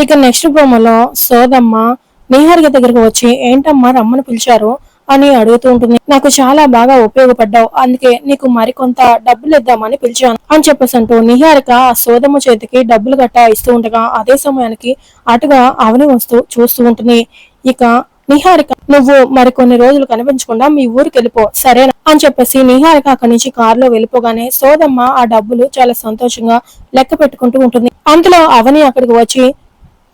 ఇక నెక్స్ట్ ప్రోమోలో సోదమ్మ నిహారిక దగ్గరకు వచ్చి ఏంటమ్మా రమ్మని పిలిచారు అని అడుగుతూ ఉంటుంది. నాకు చాలా బాగా ఉపయోగపడ్డావు, అందుకే నీకు మరికొంత డబ్బులు ఇద్దామని పిలిచాను అని చెప్పేసి అంటూ నిహారిక సోదమ్మ చేతికి డబ్బులు గట్టా ఇస్తూ ఉండగా అదే సమయానికి అటుగా అవని వస్తూ చూస్తూ ఉంటుంది. ఇక నిహారిక నువ్వు మరికొన్ని రోజులు కనిపించకుండా మీ ఊరికి వెళ్ళిపో సరేనా అని చెప్పేసి నిహారిక అక్కడి నుంచి కారులో వెళ్ళిపోగానే సోదమ్మ ఆ డబ్బులు చాలా సంతోషంగా లెక్క పెట్టుకుంటూ ఉంటుంది. అంతలో అవని అక్కడికి వచ్చి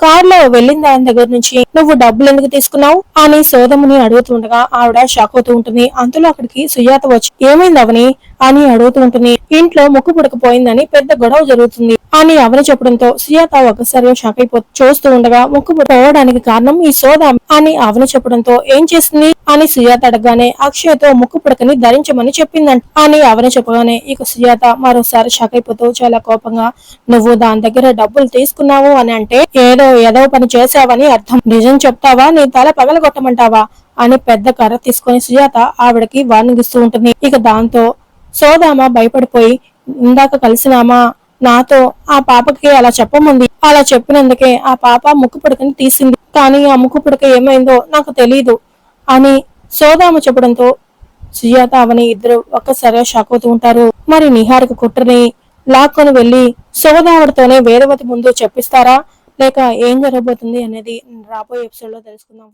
కారులో వెళ్ళిన దాని దగ్గర నుంచి నువ్వు డబ్బులు ఎందుకు తీసుకున్నావు అని సోదముని అడుగుతుండగా ఆవిడ షాక్ అవుతూ ఉంటుంది. అంతలో అక్కడికి సుజాత వచ్చి ఏమైంది అవని అని అడుగుతూ ఉంటుంది. ఇంట్లో ముక్కు పుడకపోయిందని పెద్ద గొడవ జరుగుతుంది అని అవని చెప్పడంతో సుజాత ఒక్కసారిగా షాక్ అయిపోతూ చూస్తూ ఉండగా ముక్కు పోవడానికి కారణం ఈ సోద అని అవని చెప్పడంతో ఏం చేసింది అని సుజాత అడగగానే అక్షయ్తో ముక్కు పుడకని ధరించమని చెప్పిందంట అని అవని చెప్పగానే ఇక సుజాత మరోసారి షాక్ అయిపోతూ చాలా కోపంగా నువ్వు దాని దగ్గర డబ్బులు తీసుకున్నావు అని అంటే ఏదో పని చేసావని అర్థం, నిజం చెప్తావా నీ తల పగలగొట్టమంటావా అని పెద్ద కర్ర తీసుకొని సుజాత ఆవిడకి వార్నింగ్ ఇస్తూ ఉంటుంది. ఇక దాంతో సోదామ భయపడిపోయి ఇందాక కలిసినామా నాతో ఆ పాపకి అలా చెప్పమంది, అలా చెప్పినందుకే ఆ పాప ముక్కు పుడకని తీసింది, కానీ ఆ ముక్కు పుడక ఏమైందో నాకు తెలీదు అని సోదామ చెప్పడంతో సుజాత అవని ఇద్దరు ఒక్కసారిగా షాక్ అవుతూ ఉంటారు. మరి నిహారిక కుట్రని లాక్కొని వెళ్లి సోదావుడితోనే వేదవతి ముందు చెప్పిస్తారా లేక ఏం జరగబోతుంది అనేది రాబోయే ఎపిసోడ్ లో తెలుసుకుందాం.